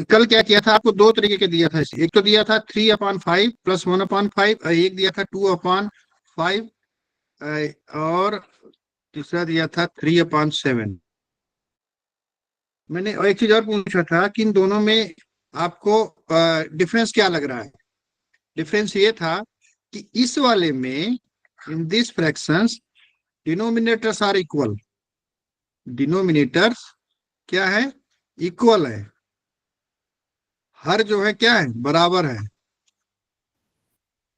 कल क्या किया था, आपको दो तरीके के दिया था। एक तो दिया था 3/5 प्लस 1/5, और एक दिया था 2/5, और तीसरा दिया था 3/7। मैंने और एक चीज और पूछा था कि इन दोनों में आपको डिफरेंस क्या लग रहा है। डिफरेंस ये था कि इस वाले में, in this fractions, denominators are equal. Denominators क्या है, इक्वल है। हर जो है क्या है, बराबर है।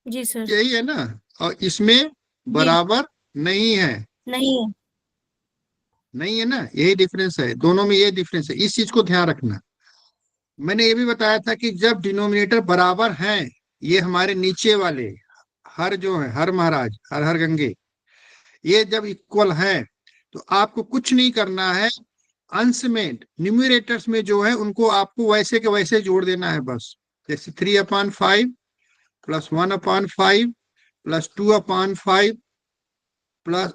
जी सर। यही है ना। और इसमें जी। बराबर नहीं है। नहीं है। नहीं है ना, यही डिफरेंस है दोनों में, ये डिफरेंस है, इस चीज को ध्यान रखना। मैंने ये भी बताया था कि जब डिनोमिनेटर बराबर हैं, ये हमारे नीचे वाले, हर जो है, हर महाराज, हर हर गंगे, ये जब इक्वल है तो आपको कुछ नहीं करना है। अंश में, न्यूमरेटर्स में जो है उनको आपको वैसे के वैसे जोड़ देना है बस। जैसे 3/5 प्लस 1/5 प्लस 2/5 प्लस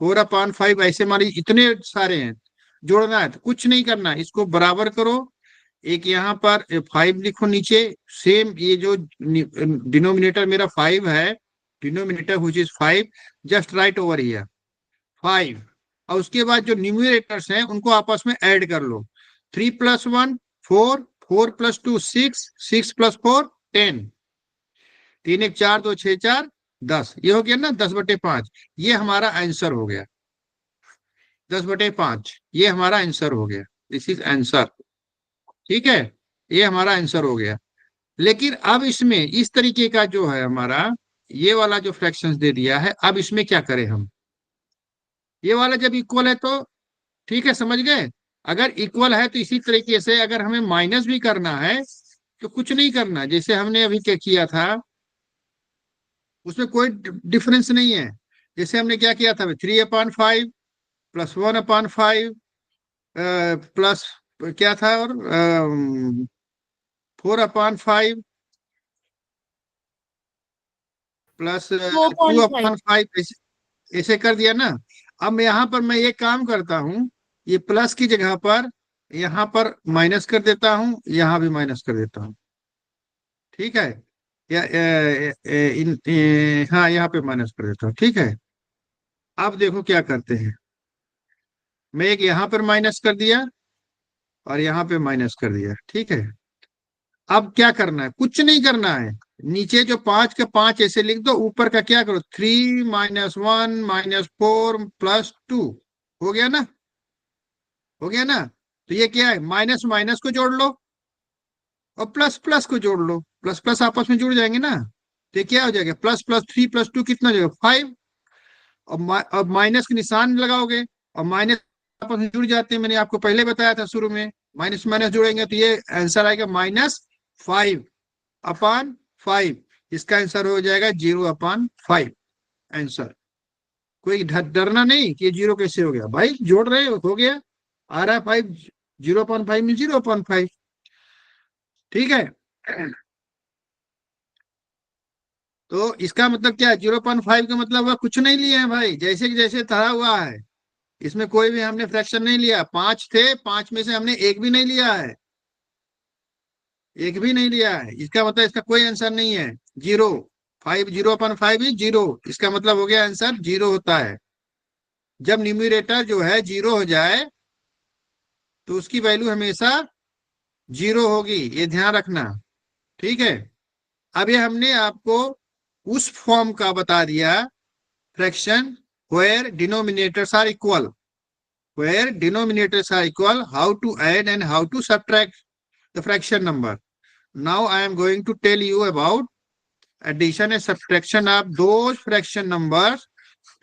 4/5, ऐसे हमारे इतने सारे हैं। जोड़ना है तो कुछ नहीं करना, इसको बराबर करो। एक यहाँ पर 5 लिखो नीचे। सेम ये जो डिनोमिनेटर मेरा 5 है, denominator which is 5, just right over here 5। और उसके बाद जो न्यूमरेटर्स हैं उनको आपस में ऐड कर लो। 3+1 4, 4+2 6, 6+4 10, 3×1 4 2 6 4 10, ये हो गया ना 10/5। ये हमारा आंसर हो गया 10/5, ये हमारा आंसर हो गया। This is answer. ठीक है, ये हमारा आंसर हो गया। लेकिन अब इसमें इस तरीके का जो है हमारा, ये वाला जो फ्रैक्शंस दे दिया है, अब इसमें क्या करें हम। ये वाला जब इक्वल है तो ठीक है, समझ गए। अगर इक्वल है तो इसी तरीके से अगर हमें माइनस भी करना है तो कुछ नहीं करना, जैसे हमने अभी क्या किया था, उसमें कोई डिफरेंस नहीं है। जैसे हमने क्या किया था, 3/5 प्लस 1/5 प्लस क्या था, और 4/5 plus four two point five upon five ऐसे ऐसे कर दिया ना। अब मैं यहाँ पर मैं ये काम करता हूँ, ये प्लस की जगह पर यहाँ पर माइनस कर देता हूँ, यहाँ भी माइनस कर देता हूँ। ठीक है, या हाँ, यहाँ पे माइनस कर देता हूँ। ठीक है, अब देखो क्या करते हैं। मैं एक यहाँ पर माइनस कर दिया और यहाँ पे माइनस कर दिया। ठीक है, अब क्या करना है, कुछ नहीं करना है। नीचे जो 5 के 5 ऐसे लिख दो, ऊपर का क्या करो, 3 - 1 - 4 + 2। हो गया ना, हो गया ना। तो ये क्या है, माइनस माइनस को जोड़ लो और प्लस प्लस को जोड़ लो, प्लस प्लस आपस में जुड़ जाएंगे ना। तो ये क्या हो जाएगा, ++3+2 कितना हो जाएगा, 5। अब माइनस के निशान लगाओगे और माइनस आपस में जुड़ जाते हैं, मैंने आपको पहले बताया था शुरू में। माइनस माइनस जुड़ेंगे तो ये आंसर आएगा -5/5। इसका आंसर हो जाएगा 0/5 आंसर। कोई डरना नहीं कि 0 कैसे हो गया, भाई जोड़ रहे हो गया। आ रहा है 5, 0/5 में 0/5। ठीक है, तो इसका मतलब क्या है, 0/5 का मतलब हुआ कुछ नहीं लिया है भाई, जैसे कि जैसे धरा हुआ है। इसमें कोई भी हमने फ्रैक्शन नहीं लिया। 5 थे, 5 में से हमने एक भी नहीं लिया है, एक भी नहीं लिया है। इसका मतलब इसका कोई आंसर नहीं है। 0/5, 0/5 ही 0, इसका मतलब हो गया आंसर 0 होता है। जब न्यूमरेटर जो है 0 हो जाए तो उसकी वैल्यू हमेशा 0 होगी, ये ध्यान रखना। ठीक है, अब ये हमने आपको उस फॉर्म का बता दिया, fraction where denominators are equal, where denominators are equal, how to add and how to subtract the fraction number. Now I am going to tell you about addition and subtraction of those fraction numbers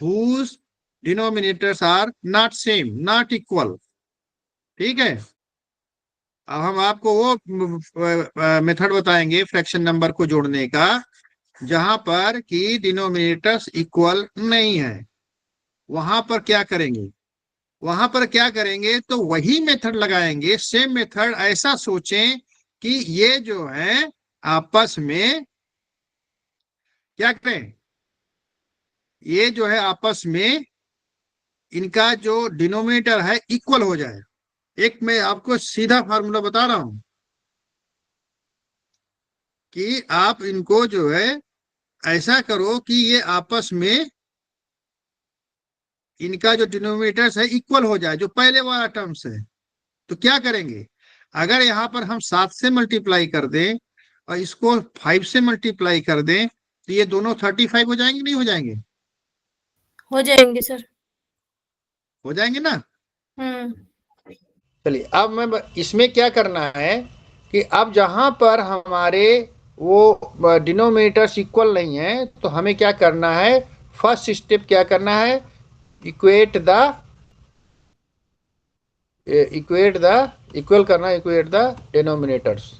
whose denominators are not same, not equal. ठीक है, अब हम आपको वो method बताएंगे fraction number को जोड़ने का, जहां पर कि डिनोमिनेटर्स इक्वल नहीं है। वहां पर क्या करेंगे, वहां पर क्या करेंगे, तो वही मेथड लगाएंगे, सेम मेथड। ऐसा सोचें कि ये जो है आपस में क्या करें, ये जो है आपस में इनका जो डिनोमिनेटर है इक्वल हो जाए। एक मैं आपको सीधा फार्मूला बता रहा हूं कि आप इनको जो है ऐसा करो कि ये आपस में इनका जो डिनोमिनेटर्स है इक्वल हो जाए, जो पहले वाला टर्म्स है। तो क्या करेंगे, अगर यहाँ पर हम 7 से मल्टीप्लाई कर दें और इसको 5 से मल्टीप्लाई कर दें तो ये दोनों 35 हो जाएंगे, नहीं हो जाएंगे? हो जाएंगे सर। हो जाएंगे ना। हम्म। चलिए अब मैं इसमें क्या करना है कि अब जहां पर हमारे वो डिनोमिनेटर्स इक्वल नहीं है तो हमें क्या करना है, फर्स्ट स्टेप क्या करना है, equate the equate the equal करना, इक्वेट द डिनोमिनेटर्स।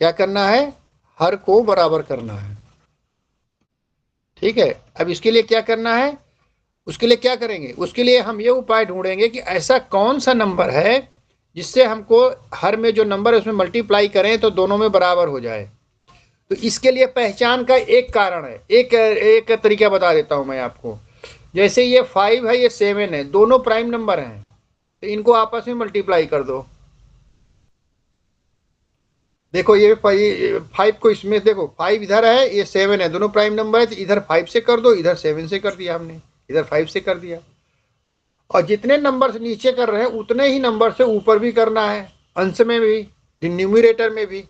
क्या करना है, हर को बराबर करना है। ठीक है, अब इसके लिए क्या करना है, उसके लिए क्या करेंगे, उसके लिए हम ये उपाय ढूंढेंगे कि ऐसा कौन सा नंबर है जिससे हमको हर में जो नंबर है उसमें मल्टीप्लाई करें तो दोनों में बराबर हो जाए। तो इसके लिए पहचान का एक कारण है, एक एक तरीका बता देता हूं मैं आपको। जैसे ये 5 है, ये 7 है, दोनों प्राइम नंबर हैं, तो इनको आपस में मल्टीप्लाई कर दो। देखो ये 5 को इसमें देखो, 5 इधर है, ये 7 है, दोनों प्राइम नंबर है, तो इधर 5 से कर दो, इधर 7 से कर दिया हमने, इधर 5 से कर दिया। और जितने नंबर से नीचे कर रहे हैं उतने ही नंबर से ऊपर भी करना है, अंश में भी, न्यूमरेटर में भी।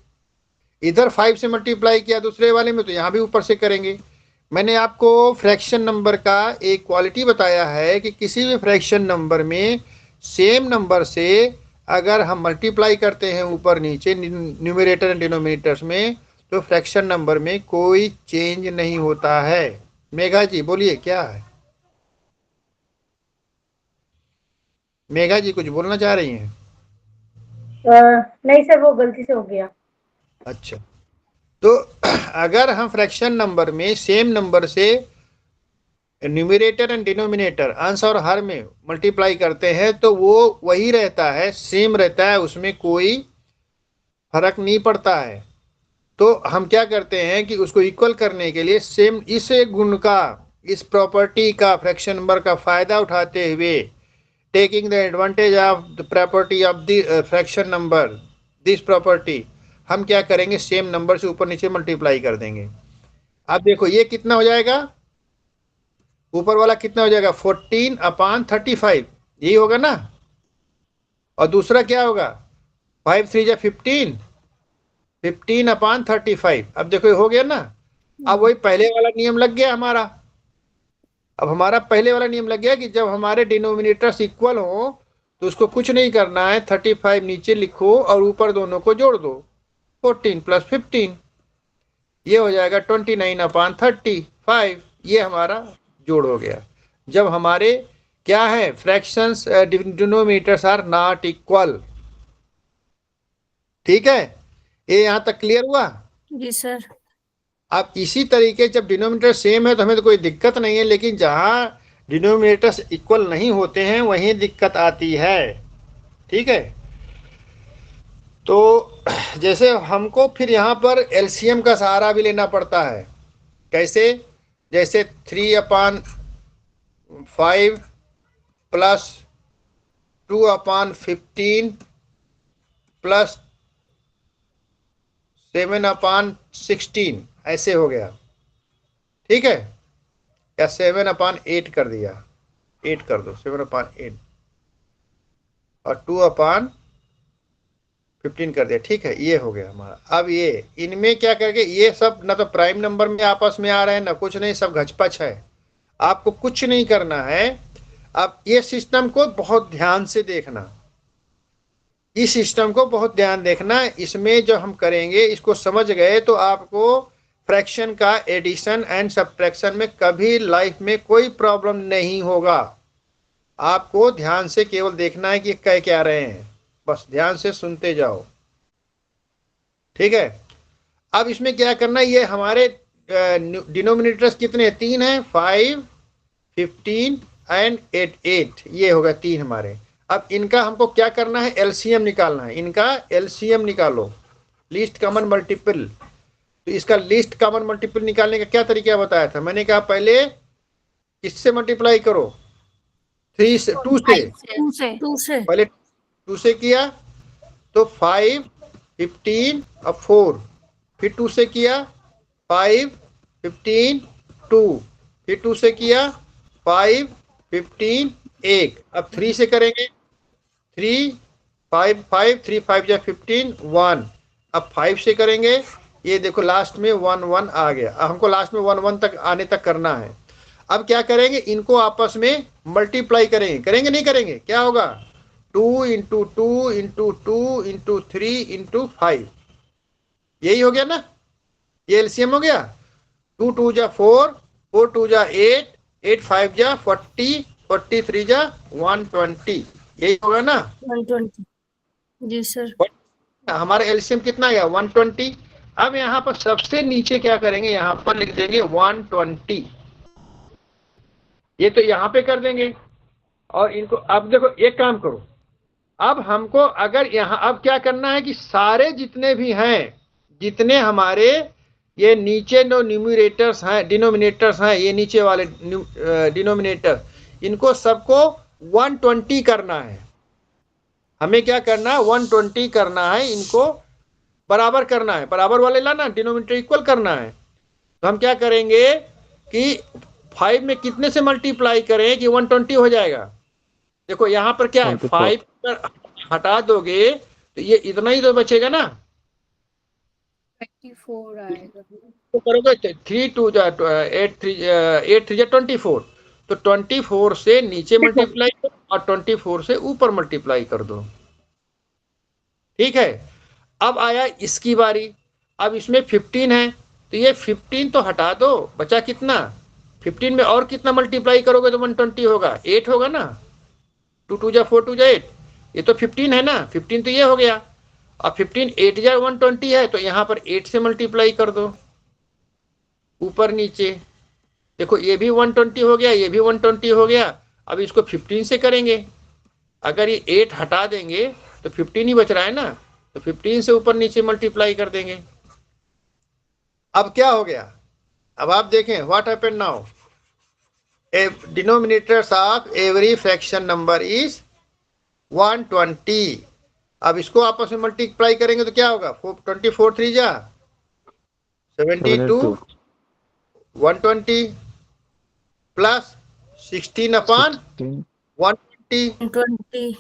इधर 5 से मल्टीप्लाई किया दूसरे वाले में, तो यहाँ भी ऊपर से करेंगे। मैंने आपको फ्रैक्शन नंबर का एक क्वालिटी बताया है कि किसी भी फ्रैक्शन नंबर में सेम नंबर से अगर हम मल्टीप्लाई करते हैं ऊपर नीचे न्यूमरेटर एंड डिनोमिनेटर्स में, तो फ्रैक्शन नंबर में कोई चेंज नहीं होता है। मेघा जी बोलिए क्या है, मेघा जी कुछ बोलना चाह रही हैं? नहीं सर, वो गलती से हो गया। अच्छा, तो अगर हम फ्रैक्शन नंबर में सेम नंबर से न्यूमरेटर एंड डिनोमिनेटर अंश और हर में मल्टीप्लाई करते हैं तो वो वही रहता है, सेम रहता है, उसमें कोई फर्क नहीं पड़ता है। तो हम क्या करते हैं कि उसको इक्वल करने के लिए सेम इस गुण का, इस प्रॉपर्टी का, फ्रैक्शन नंबर का फायदा उठाते हुए, taking the advantage of the property of the fraction number, this property, हम क्या करेंगे, सेम नंबर से ऊपर नीचे मल्टीप्लाई कर देंगे। अब देखो ये कितना हो जाएगा, ऊपर वाला कितना हो जाएगा, 14/35, यही होगा ना। और दूसरा क्या होगा, 5 3 जा 15, 15/35। अब देखो ये हो गया ना। अब वही पहले वाला नियम लग गया हमारा। अब हमारा पहले वाला नियम लग गया कि जब हमारे डिनोमिनेटर्स इक्वल हो तो उसको कुछ नहीं करना है, 35 नीचे लिखो और ऊपर दोनों को जोड़ दो, 14 + 15, ये हो जाएगा 29/35। ये हमारा जोड़ हो गया। जब हमारे क्या है, fractions denominators are not equal. ठीक है, ये यहां तक क्लियर हुआ? जी सर। अब इसी तरीके जब डिनोमिनेटर सेम है तो हमें तो कोई दिक्कत नहीं है, लेकिन जहां डिनोमिनेटर्स इक्वल नहीं होते हैं वहीं दिक्कत आती है। ठीक है, तो जैसे हमको फिर यहां पर एलसीएम का सहारा भी लेना पड़ता है। कैसे, जैसे 3/5 प्लस 2/15 प्लस 7/16, ऐसे हो गया। ठीक है, या 7/8 कर दिया, 8 कर दो, 7/8 और 2/15 कर दिया। ठीक है, ये हो गया हमारा। अब ये इनमें क्या करके, ये सब ना तो प्राइम नंबर में आपस में आ रहे हैं ना कुछ नहीं, सब घचपच है। आपको कुछ नहीं करना है। अब ये सिस्टम को बहुत ध्यान से देखना, इस सिस्टम को बहुत ध्यान देखना। इसमें जो हम करेंगे इसको समझ गए तो आपको फ्रैक्शन का एडिशन एंड सब्ट्रैक्शन में कभी लाइफ में कोई प्रॉब्लम नहीं होगा। आपको ध्यान से केवल देखना है कि कह क्या रहे हैं, बस ध्यान से सुनते जाओ। ठीक है, अब इसमें क्या करना है, ये हमारे डिनोमिनेटर्स कितने हैं, 3 है, 5 15 एंड 8, ये होगा 3 हमारे। अब इनका हमको क्या करना है, एलसीएम निकालना है। इनका एलसीएम निकालो, लीस्ट कॉमन मल्टीपल। तो इसका लीस्ट कॉमन मल्टीपल निकालने का क्या तरीका बताया था, मैंने कहा पहले किससे मल्टीप्लाई करो, 3 से 2 से, 2 से पहले 2 से किया तो 5 15 अब 4, फिर 2 से किया 5 15 2, फिर 2 से किया 5 15 1, अब 3 से करेंगे 3 5 5 3 5 जा 15 1, अब 5 से करेंगे, ये देखो लास्ट में 1 1 आ गया, अब हमको लास्ट में 1 1 तक आने तक करना है। अब क्या करेंगे, इनको आपस में मल्टीप्लाई करेंगे, करेंगे नहीं करेंगे, क्या होगा 2 इंटू 2 इंटू 2 इंटू 3 इंटू 5, यही हो गया ना, ये एलसीएम हो गया। 2 2 जा 4, 4 2 जा 8, 8 5 जा 40, 40 3 जा 120, यही होगा ना 120। जी सर। हमारा एलसीएम कितना गया 120। अब यहाँ पर सबसे नीचे क्या करेंगे, यहाँ पर लिख देंगे 120, ये तो यहाँ पे कर देंगे। और इनको अब देखो एक काम करो, अब हमको अगर यहाँ अब क्या करना है कि सारे जितने भी हैं, जितने हमारे ये नीचे जो न्यूमरेटर्स हैं, डिनोमिनेटर्स हैं, ये नीचे वाले डिनोमिनेटर, इनको सबको 120 करना है। हमें क्या करना है 120 करना है, इनको बराबर करना है, बराबर वाले लाना, डिनोमिनेटर इक्वल करना है। तो हम क्या करेंगे कि 5 में कितने से मल्टीप्लाई करें कि 120 हो जाएगा। देखो यहाँ पर क्या है 5 पर हटा दोगे तो ये इतना ही तो बचेगा ना, 24 आएगा। तो करोगे 3 2 8 3 8 3 24, तो 24 से नीचे मल्टीप्लाई करो और 24 से ऊपर मल्टीप्लाई कर दो, ठीक है। अब आया इसकी बारी, अब इसमें 15 है तो ये 15 तो हटा दो, बचा कितना 15 में और कितना मल्टीप्लाई करोगे तो 120 होगा, 8 होगा ना, 2 2 जा 4 2 जा 8, ये तो 15 है ना, 15 तो ये हो गया। अब 15 8 जा 120 है तो यहाँ पर 8 से मल्टीप्लाई कर दो ऊपर नीचे, देखो ये भी 120 हो गया, ये भी 120 हो गया। अब इसको 15 से करेंगे, अगर ये 8 हटा देंगे तो 15 ही बच रहा है ना, तो 15 से ऊपर नीचे मल्टीप्लाई कर देंगे। अब क्या हो गया, अब आप देखें what happened now, denominators of every fraction number is 120। अब इसको आपस में मल्टीप्लाई करेंगे तो क्या होगा 24 3 जा 72 120 प्लस 16 अपॉन 120 120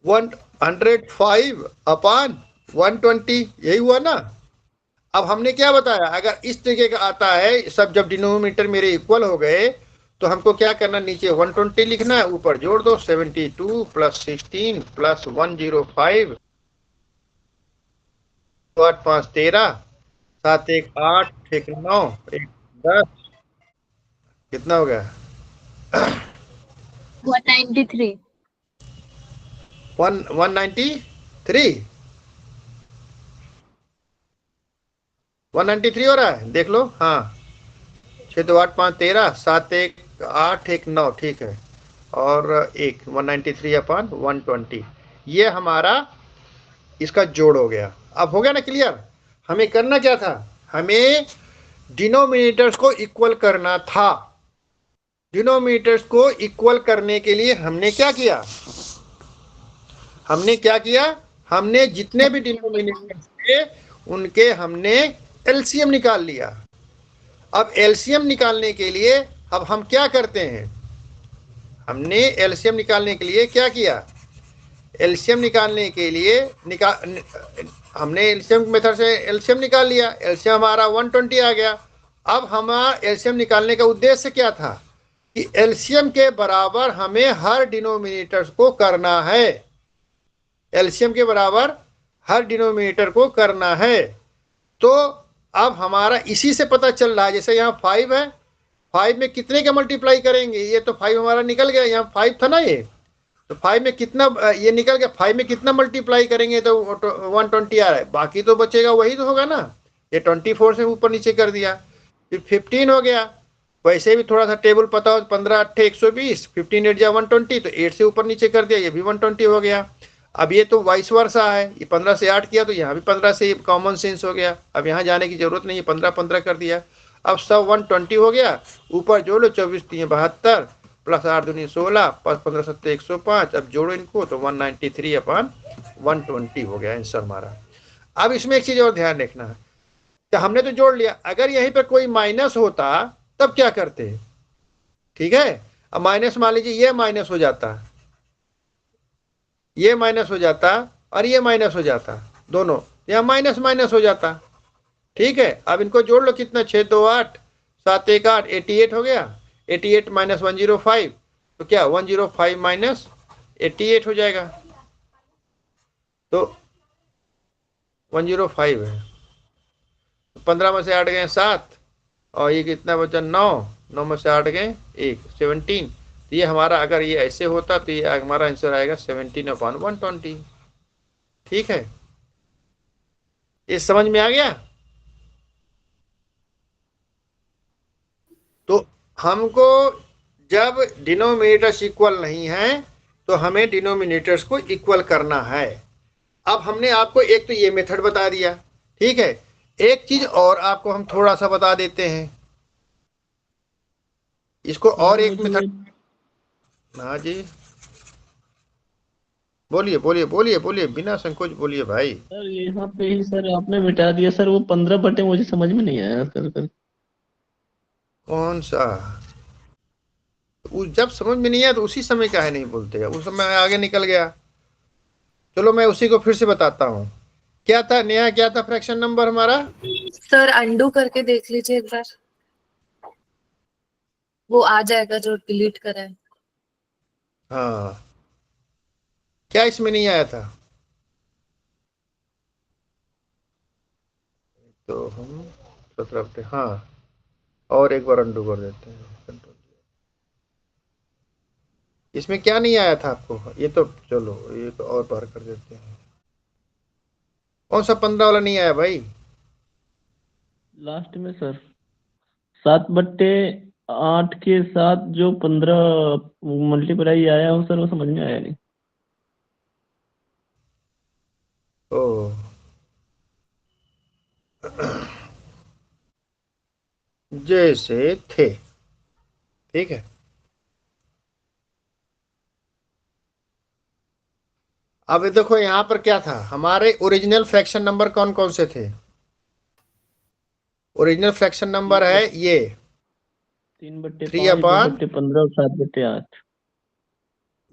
105 अपॉन 120, यही हुआ ना। अब हमने क्या बताया, अगर इस तरीके का आता है सब, जब डिनोमिनेटर मेरे इक्वल हो गए तो हमको क्या करना, नीचे 120 लिखना है, ऊपर जोड़ दो 72 प्लस 16 प्लस 105, 8 5 13, 7 1 8, 1 9, 1 10, कितना हो गया 193 193 193 हो रहा है, देख लो, हाँ 6 2 8 5 13, 7 1 8 1 9, ठीक है, और 193 अपॉन 120, ये हमारा इसका जोड़ हो गया। अब हो गया ना क्लियर। हमें करना क्या था, हमें डिनोमिनेटर्स को इक्वल करना था। डिनोमिनेटर्स को इक्वल करने के लिए हमने क्या किया, हमने जितने भी डिनोमिनेटर्स थे उनके हमने एलसीएम निकाल लिया। अब एलसीएम निकालने के लिए अब हम क्या करते हैं, हमने एलसीएम निकालने के लिए क्या किया, एलसीएम निकालने के लिए हमने एलसीएम मेथड से एलसीएम निकाल लिया, एलसीएम हमारा 120 आ गया। अब हमारा एलसीएम निकालने का उद्देश्य क्या था कि एलसीएम के बराबर हमें हर डिनोमिनेटर्स को करना है, एलसीएम के बराबर हर डिनोमिनेटर को करना है। तो अब हमारा इसी से पता चल रहा है, जैसे यहाँ 5 है, 5 में कितने का मल्टीप्लाई करेंगे, ये तो 5 हमारा निकल गया, यहाँ 5 था ना ये, तो 5 में कितना ये निकल गया, 5 में कितना मल्टीप्लाई करेंगे तो 120 आ रहा है, बाकी तो बचेगा वही तो होगा ना, ये 24 से ऊपर नीचे कर दिया, फिर 15 हो गया। वैसे भी थोड़ा सा टेबल पता हो, 15 8 120, 15 8 जा 120, तो 8 से ऊपर नीचे कर दिया, ये भी 120 हो गया। अब ये तो वाइस वर्सा है, ये 15 से 8 किया तो यहाँ भी 15 से कॉमन सेंस हो गया, अब यहाँ जाने की जरूरत नहीं है, 15 15 कर दिया, अब सब 120 हो गया, ऊपर जोड़ लो 24 3 72, प्लस 8 दूनी 16 प्लस 15 सत्ते 105, अब जोड़ो इनको तो 193/120 हो गया आंसर हमारा। अब इसमें एक चीज और ध्यान रखना है, तो हमने तो जोड़ लिया, अगर यहीं पर कोई माइनस होता तब क्या करते? ठीक है, अब माइनस मान लीजिए ये माइनस हो जाता, ये माइनस हो जाता और ये माइनस हो जाता, दोनों यहाँ माइनस माइनस हो जाता। ठीक है, अब इनको जोड़ लो, कितना 6 2 8 7 1 8 88 हो गया। 88 माइनस 105 तो क्या 105 माइनस 88 हो जाएगा, तो 105 है। 15 में से 8 गए 7 और ये कितना बचा 9, 9 में से 8 गए 1, 17। तो ये हमारा अगर ये ऐसे होता तो ये हमारा आंसर आएगा 17/120। ठीक है, ये समझ में आ गया? तो हमको जब डिनोमिनेटर्स इक्वल नहीं है तो हमें डिनोमिनेटर्स को इक्वल करना है। अब हमने आपको एक तो ये मेथड बता दिया, ठीक है, एक चीज और आपको हम थोड़ा सा बता देते हैं इसको, और एक मेथड। हाँ जी, बोलिए बोलिए बोलिए बोलिए, बिना संकोच बोलिए भाई। सर यहाँ पे ही सर आपने मिटा दिया सर, वो 15 बटे मुझे समझ में नहीं आया सर। कौन सा? जब समझ में नहीं आया तो उसी समय काहे नहीं बोलते, उस समय आगे निकल गया। चलो मैं उसी को फिर से बताता हूँ, क्या था नेहा, क्या था फ्रैक्शन नंबर हमारा? सर अंडू करके देख लीजिए एक बार, वो आ जाएगा जो डिलीट करा है। हाँ, क्या इसमें नहीं आया था? तो हम 17 हाँ, और एक बार अंडू कर देते हैं। इसमें क्या नहीं आया था आपको? ये तो चलो एक और बार कर देते हैं। कौन सा 15 वाला नहीं आया भाई? लास्ट में सर 7/8 के साथ जो 15 मल्टीप्लाई आया हो सर, वो समझ में आया नहीं। ओ जैसे थे, ठीक है। अब देखो यहां पर क्या था, हमारे ओरिजिनल फ्रैक्शन नंबर कौन कौन से थे? ओरिजिनल फ्रैक्शन नंबर है ये 3/5, 3/, 2/15 और 7/8।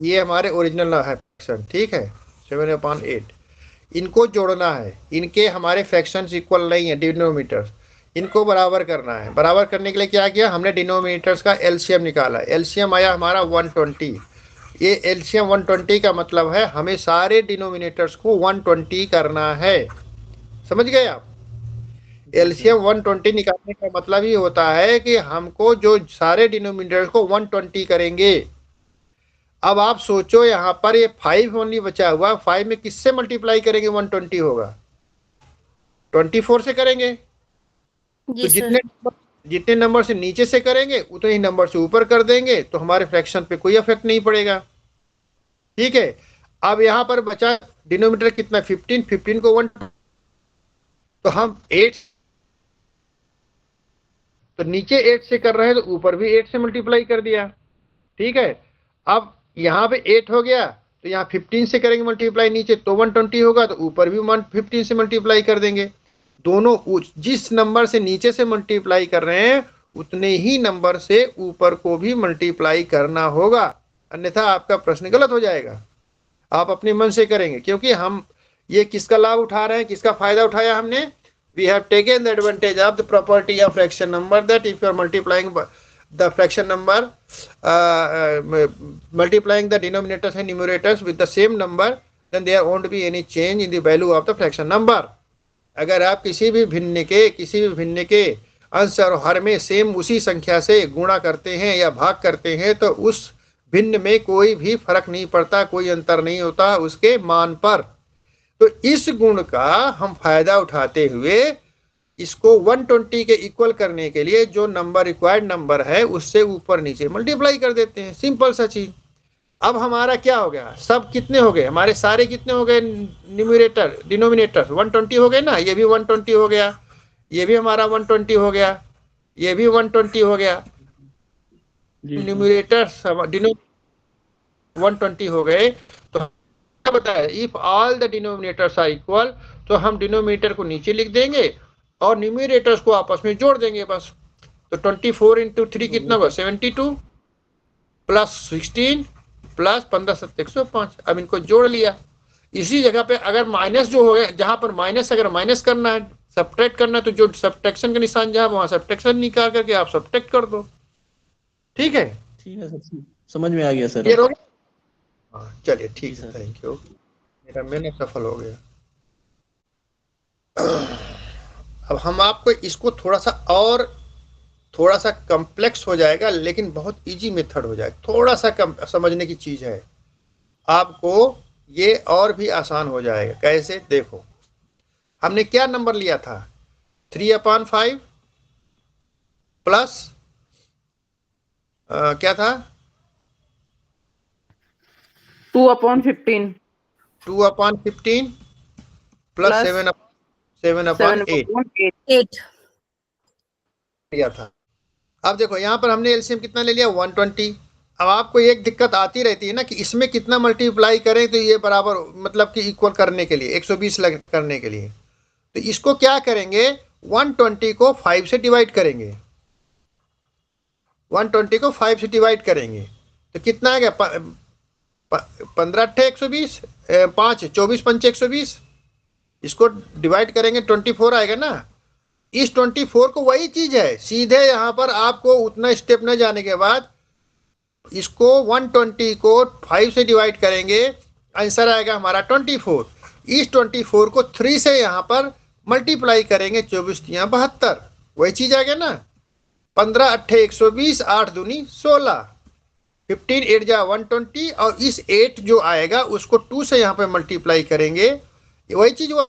ये हमारे ओरिजिनल है फ्रैक्शन, ठीक है, 7/8। इनको जोड़ना है, इनके हमारे फ्रैक्शन इक्वल नहीं है डिनोमीटर, इनको बराबर करना है। बराबर करने के लिए क्या किया हमने, डिनोमीटर्स का एलसीएम निकाला, एलसीएम आया हमारा 120। ये एलसीएम 120 का मतलब है हमें सारे डिनोमिनेटर्स को 120 करना है, समझ गए आप? एलसीएम 120 निकालने का मतलब ही होता है कि हमको जो सारे डिनोमिनेटर्स को 120 करेंगे। अब आप सोचो यहाँ पर ये 5 ओनली बचा हुआ, 5 में किससे मल्टीप्लाई करेंगे 120 होगा? 24 से करेंगे। तो जी सर। जितने नंबर से नीचे से करेंगे उतने ही नंबर से ऊपर कर देंगे, तो हमारे फ्रैक्शन पे कोई इफेक्ट नहीं पड़ेगा। ठीक है, अब यहां पर बचा डिनोमिनेटर कितना 15, 15 को 1, तो हम 8, तो नीचे 8 से कर रहे हैं तो ऊपर भी 8 से मल्टीप्लाई कर दिया। ठीक है, अब यहाँ पे 8 हो गया तो यहाँ 15 से करेंगे मल्टीप्लाई नीचे तो 120 होगा, तो ऊपर भी 15 से मल्टीप्लाई कर देंगे। दोनों जिस नंबर से नीचे से मल्टीप्लाई कर रहे हैं उतने ही नंबर से ऊपर को भी मल्टीप्लाई करना होगा, अन्यथा आपका प्रश्न गलत हो जाएगा। आप अपने मन से करेंगे, क्योंकि हम ये किसका लाभ उठा रहे हैं, किसका फायदा उठाया हमने? we have taken the advantage of the property of fraction number, that if you are multiplying the fraction number multiplying the denominators and numerators with the same number, then there won't be any change in the value of the fraction number. अगर आप किसी भी भिन्न के अंश और हर में same उसी संख्या से गुणा करते हैं या भाग करते हैं तो उस भिन्न में कोई भी फर्क नहीं पड़ता, कोई अंतर नहीं होता उसके मान पर। तो इस गुण का हम फायदा उठाते हुए इसको 120 के इक्वल करने के लिए जो नंबर रिक्वायर्ड नंबर है उससे ऊपर नीचे मल्टीप्लाई कर देते हैं, सिंपल सा चीज। अब हमारा क्या हो गया, सब कितने हो गए हमारे, सारे कितने हो गए न्यूमरेटर डिनोमिनेटर 120 हो गए ना, ये भी 120 हो गया, ये भी हमारा 120 हो गया, ये भी 120 हो गया। जी सर। न्यूमरेटर डिनोमिनेटर 120 हो गए तो क्या बताया, if all the denominators are equal, तो हम डिनोमिनेटर को नीचे लिख देंगे और न्यूमरेटर्स को आपस में जोड़ देंगे बस। तो 24 इंटू 3 कितना हुआ, 72 प्लस 16 प्लस 15 7 105। अब इनको जोड़ लिया। इसी जगह पे अगर माइनस जो हो गया, जहां पर माइनस अगर माइनस करना है, सब्ट्रैक्ट करना है, तो जो सब्ट्रैक्शन का निशान जहां, वहां सब्ट्रैक्शन निकाल करके आप सब्ट्रैक्ट कर दो। ठीक है, ठीक है सर, समझ में आ गया सर। क्लियर हो गया? हाँ चलिए जी ठीक है, सर। थैंक यू, मेरा मेहनत सफल हो गया। अब हम आपको इसको थोड़ा सा कॉम्प्लेक्स हो जाएगा, लेकिन बहुत इजी मेथड हो जाएगा, थोड़ा सा कम समझने की चीज है, आपको ये और भी आसान हो जाएगा। कैसे, देखो हमने क्या नंबर लिया था, 3/5 प्लस क्या था, 2/15 2/15 प्लस प्लस 7/8 7/8। 8 लिया था। अब देखो यहाँ पर हमने एलसीएम कितना ले लिया, 120। अब आपको एक दिक्कत आती रहती है ना कि इसमें कितना मल्टीप्लाई करें तो ये बराबर, मतलब कि इक्वल करने के लिए 120 करने के लिए, तो इसको क्या करेंगे, 120 को 5 से डिवाइड करेंगे, 120 को 5 से डिवाइड करेंगे तो कितना आ गया, 15 अट्ठे 120, 5 24 पंचे 120, इसको डिवाइड करेंगे 24 आएगा ना। इस 24 को वही चीज है, सीधे यहां पर आपको उतना स्टेप न जाने के बाद इसको 120 को 5 से डिवाइड करेंगे, आंसर आएगा हमारा 24। इस 24 को 3 से यहां पर मल्टीप्लाई करेंगे, 24 3 72, वही चीज आ गया ना। 15 अट्ठे 120, 8 दूनी 16, 15 8 जा 120, और इस 8 जो आएगा उसको 2 से यहाँ पे मल्टीप्लाई करेंगे, वही चीज हुआ।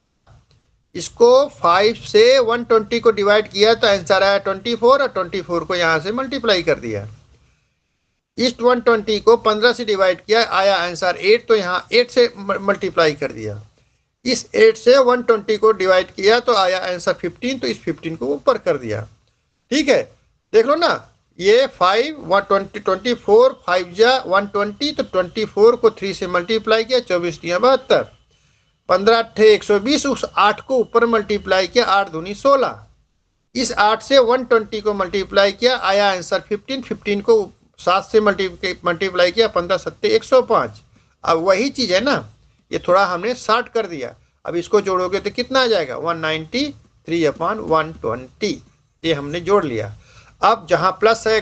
इसको 5 से 120 को डिवाइड किया तो आंसर आया 24, और 24 को यहाँ से मल्टीप्लाई कर दिया। इस 120 को 15 से डिवाइड किया, आया आंसर 8, तो यहाँ 8 से मल्टीप्लाई कर दिया। इस 8 से 120 को डिवाइड किया तो आया आंसर 15, तो इस 15 को ऊपर कर दिया। ठीक है, देख लो ना, ये 5 24 5 जा 120, तो 24 को 3 से मल्टीप्लाई किया, 24 3 72, 15 अट्ठे 120, उस 8 को ऊपर मल्टीप्लाई किया, 8 दूनी 16, इस 8 से 120 को मल्टीप्लाई किया, आया आंसर 15, 15 को 7 से मल्टीप्लाई किया, 15 7 105। अब वही चीज है ना, ये थोड़ा हमने शॉर्ट कर दिया। अब इसको जोड़ोगे तो कितना आ जाएगा, 193/120, ये हमने जोड़ लिया। अब जहां प्लस है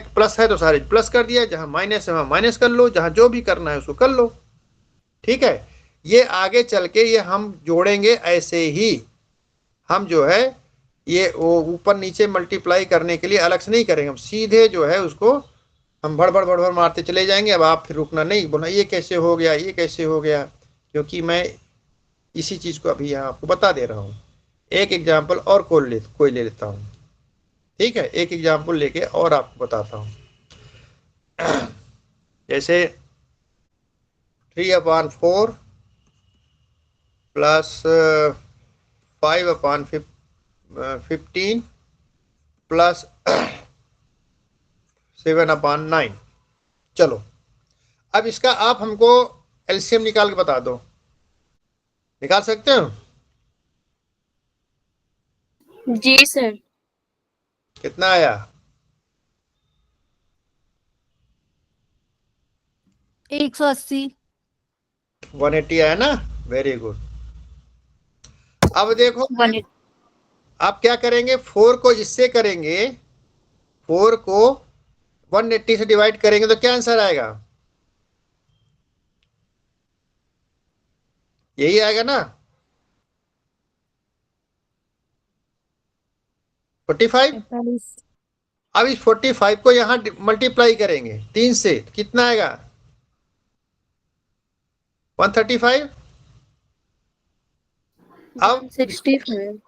तो सारे प्लस कर दिया, जहां माइनस है वहां माइनस कर लो, जहां जो भी करना है उसको कर लो। ठीक है, ये आगे चल के ये हम जोड़ेंगे ऐसे ही, हम जो है ये वो ऊपर नीचे मल्टीप्लाई करने के लिए अलग से नहीं करेंगे, हम सीधे जो है उसको हम भड़बड़ भड़बड़ मारते चले जाएंगे। अब आप फिर रुकना नहीं, बोला ये कैसे हो गया, ये कैसे हो गया, क्योंकि मैं इसी चीज को अभी यहाँ आपको बता दे रहा हूँ। एक एग्जाम्पल और कोई ले लेता हूँ। ठीक है, एक एग्जाम्पल लेके और आपको बताता हूँ। जैसे 3/4 प्लस 5/15 प्लस 7/9। चलो अब इसका आप हमको एलसीएम निकाल के बता दो, निकाल सकते हो? जी सर। कितना आया? 180। 180 आया ना, वेरी गुड। अब देखो 180। आप क्या करेंगे, 4 को इससे करेंगे, 4 को 180 से डिवाइड करेंगे तो क्या आंसर आएगा, यही आएगा ना, 45। अब इस 45 को यहां मल्टीप्लाई करेंगे 3 से, कितना आएगा, 135। अब 165।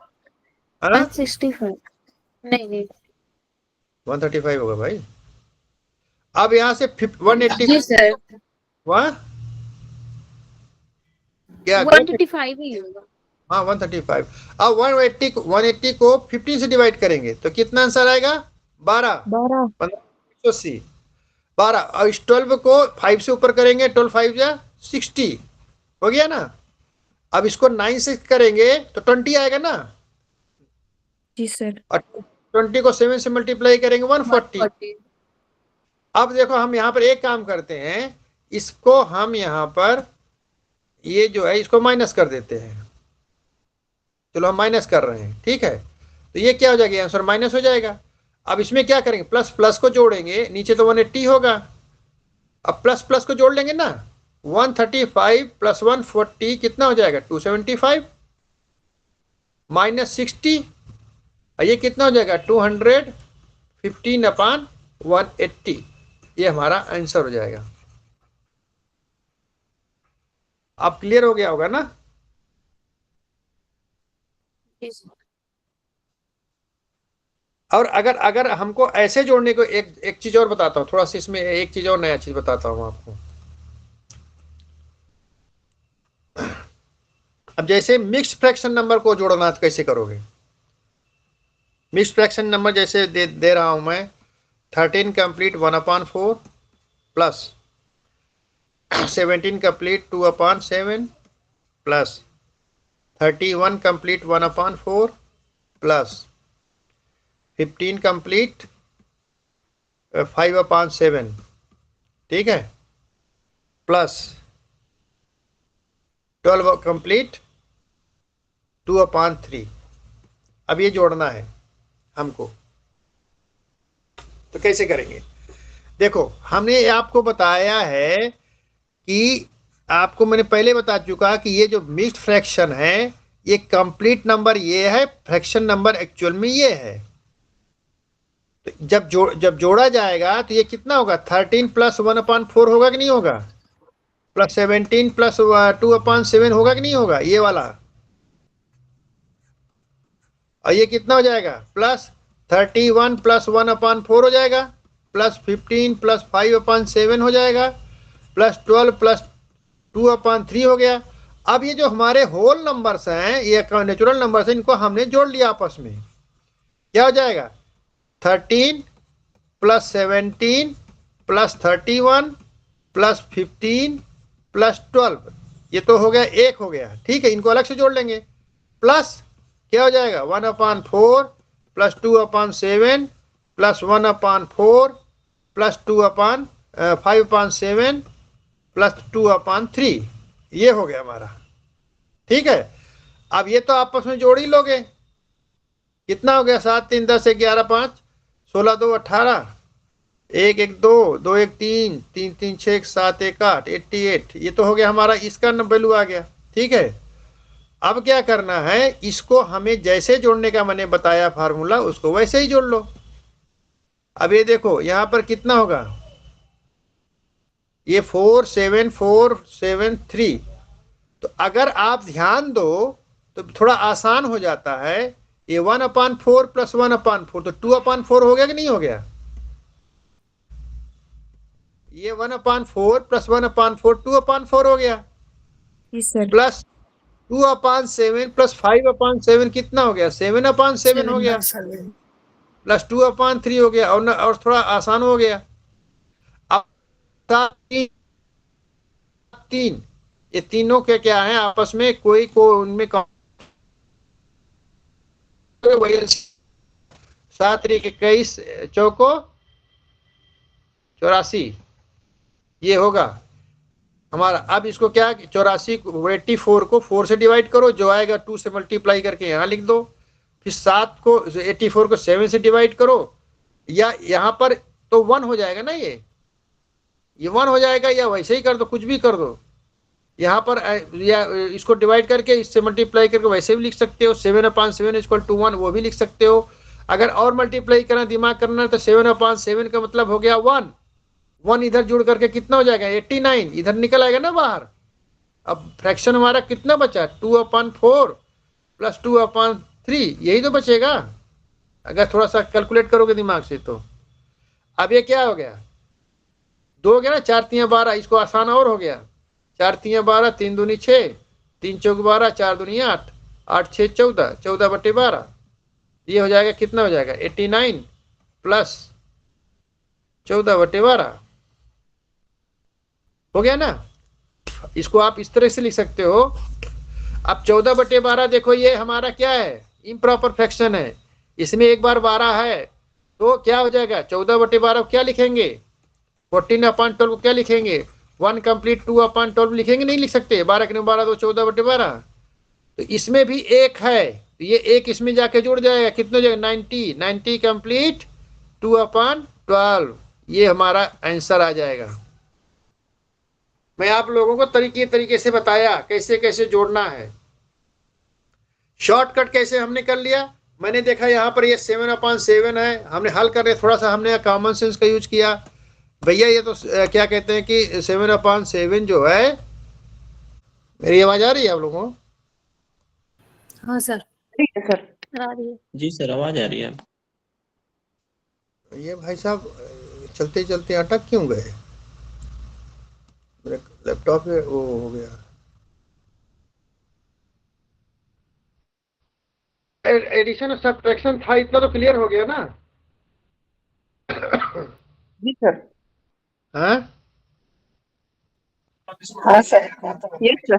है ना, 165 नहीं 135 होगा भाई। अब यहां से 180 जी सर, वहां क्या 135 ही होगा। हाँ 135। अब 180 को 15 से डिवाइड करेंगे तो कितना आंसर आएगा, 12 12। 15 180, 12 और इस 12 को 5 से ऊपर करेंगे, 12 5 या 60 हो गया ना। अब इसको 9 से करेंगे तो 20 आएगा ना, जी सर। और 20 को 7 से मल्टीप्लाई करेंगे 140। अब देखो हम यहाँ पर एक काम करते हैं, इसको हम यहाँ पर ये जो है इसको माइनस कर देते हैं। चलो हम माइनस कर रहे हैं, ठीक है। तो ये क्या हो जाएगा, आंसर माइनस हो जाएगा। अब इसमें क्या करेंगे, प्लस प्लस को जोड़ेंगे, नीचे तो 180 होगा। अब प्लस प्लस को जोड़ लेंगे ना, 135 प्लस 140 कितना हो जाएगा, 275 माइनस 60, ये कितना हो जाएगा 215 अपान 180। ये हमारा आंसर हो जाएगा। अब क्लियर हो गया होगा ना। जी सर। और अगर अगर हमको ऐसे जोड़ने को, एक चीज और बताता हूँ, थोड़ा सा इसमें एक चीज और नया चीज बताता हूँ आपको। अब जैसे मिक्स्ड फ्रैक्शन नंबर को जोड़ना तो कैसे करोगे। मिक्स्ड फ्रैक्शन नंबर जैसे दे रहा हूं मैं, 13 complete 1/4 plus 17 complete 2/7 plus 31 complete 1/4 plus 15 complete 5/7, ठीक है, प्लस 12 कंप्लीट 2/3। अब ये जोड़ना है हमको, तो कैसे करेंगे। देखो हमने आपको बताया है कि, आपको मैंने पहले बता चुका कि ये जो मिक्स्ड फ्रैक्शन है, ये कंप्लीट नंबर ये है, फ्रैक्शन नंबर एक्चुअल में ये है। तो जब जोड़ा जाएगा तो ये कितना होगा, 13 प्लस 1/4 होगा कि नहीं होगा, प्लस 17 प्लस 2/7 होगा कि नहीं होगा, ये वाला। और ये कितना हो जाएगा, प्लस 31 प्लस 1/4 हो जाएगा, प्लस 15 प्लस 5/7 हो जाएगा, प्लस 12 प्लस 2/3 हो गया। अब ये जो हमारे होल नंबर्स हैं, ये नेचुरल नंबर्स हैं, इनको हमने जोड़ लिया आपस में, क्या हो जाएगा 13 प्लस 17 प्लस 31 प्लस 15 प्लस 12, ये तो हो गया, एक हो गया, ठीक है। इनको अलग से जोड़ लेंगे, प्लस क्या हो जाएगा 1/4 प्लस 2/7 प्लस 1/4 प्लस 5/7 प्लस 2/3, ये हो गया हमारा, ठीक है। अब ये तो आपस में जोड़ ही लोगे, कितना हो गया 7 3 10 11 5 16 2 18, 1 1 2 2 1 3 3 3 6 7 1 8 88, ये तो हो गया हमारा, इसका वैल्यू आ गया, ठीक है। अब क्या करना है, इसको हमें जैसे जोड़ने का मैंने बताया फार्मूला, उसको वैसे ही जोड़ लो। अब ये देखो यहां पर कितना होगा, ये 4 7 4 7 3, तो अगर आप ध्यान दो तो थोड़ा आसान हो जाता है। ये 1/4 प्लस 1/4 तो 2/4 हो गया कि नहीं हो गया, ये 1/4 प्लस 1/4 2/4 हो गया, प्लस 2/7 प्लस 5/7 कितना हो गया, 7/7 हो गया, प्लस 2/3 हो गया, और थोड़ा आसान हो गया। अब 3 ये तीनों के क्या है आपस में, कोई को उनमें 7 21 चौको 84, ये होगा हमारा। अब इसको क्या, 84 84 को 4 से डिवाइड करो, जो आएगा 2 से मल्टीप्लाई करके यहाँ लिख दो, फिर 7 को 84 को 7 से डिवाइड करो, या यहाँ पर तो 1 हो जाएगा ना, ये 1 हो जाएगा, या वैसे ही कर दो, कुछ भी कर दो यहाँ पर, या इसको डिवाइड करके इससे मल्टीप्लाई करके वैसे भी लिख सकते हो, 7/7 इक्वल टू 1, वो भी लिख सकते हो। अगर और मल्टीप्लाई करना, दिमाग करना, तो 7/7 का मतलब हो गया 1 इधर जुड़ करके कितना हो जाएगा 89, इधर निकल आएगा ना बाहर। अब फ्रैक्शन हमारा कितना बचा, 2/4 प्लस 2/3, यही तो बचेगा अगर थोड़ा सा कैलकुलेट करोगे दिमाग से तो। अब ये क्या हो गया, 2 हो गया ना, 4 3 12, इसको आसान और हो गया, 4 3 12 3 दूनी 6 3 चौक 12 4 दूनी 8 8 6 14 14/12, ये हो जाएगा, कितना हो जाएगा 89 प्लस 14/12, हो गया ना। इसको आप इस तरह से लिख सकते हो। अब 14/12 देखो, ये हमारा क्या है, इम्प्रॉपर फ्रैक्शन है, इसमें एक बार 12 है तो क्या हो जाएगा, 14/12 क्या लिखेंगे, 14/12 को क्या लिखेंगे, 1 कंप्लीट 2/12 लिखेंगे, नहीं लिख सकते, 12 के 12 तो 14/12। तो इसमें भी एक है, तो ये एक इसमें जाके जुड़ जाएगा, कितने हो जाएगा, 90 कंप्लीट 2/12, ये हमारा आंसर आ जाएगा। मैं आप लोगों को तरीके से बताया कैसे कैसे जोड़ना है। शॉर्टकट कैसे हमने कर लिया, मैंने देखा यहाँ पर ये 7/7 है, हमने हल कर रहे, थोड़ा सा हमने कॉमन सेंस का यूज किया। भैया ये तो क्या कहते हैं कि 7/7 जो है, मेरी आवाज आ रही है आप लोगों को? हाँ सर, ठीक है सर। आ रही है। जी सर, आवाज आ रही है। ये भाई साहब चलते चलते अटक क्यों गए, मेरे लैपटॉप में वो हो गया। एडिशन और सब्ट्रैक्शन था, इतना तो क्लियर हो गया ना। जी सर। हाँ हाँ सर। Yes sir.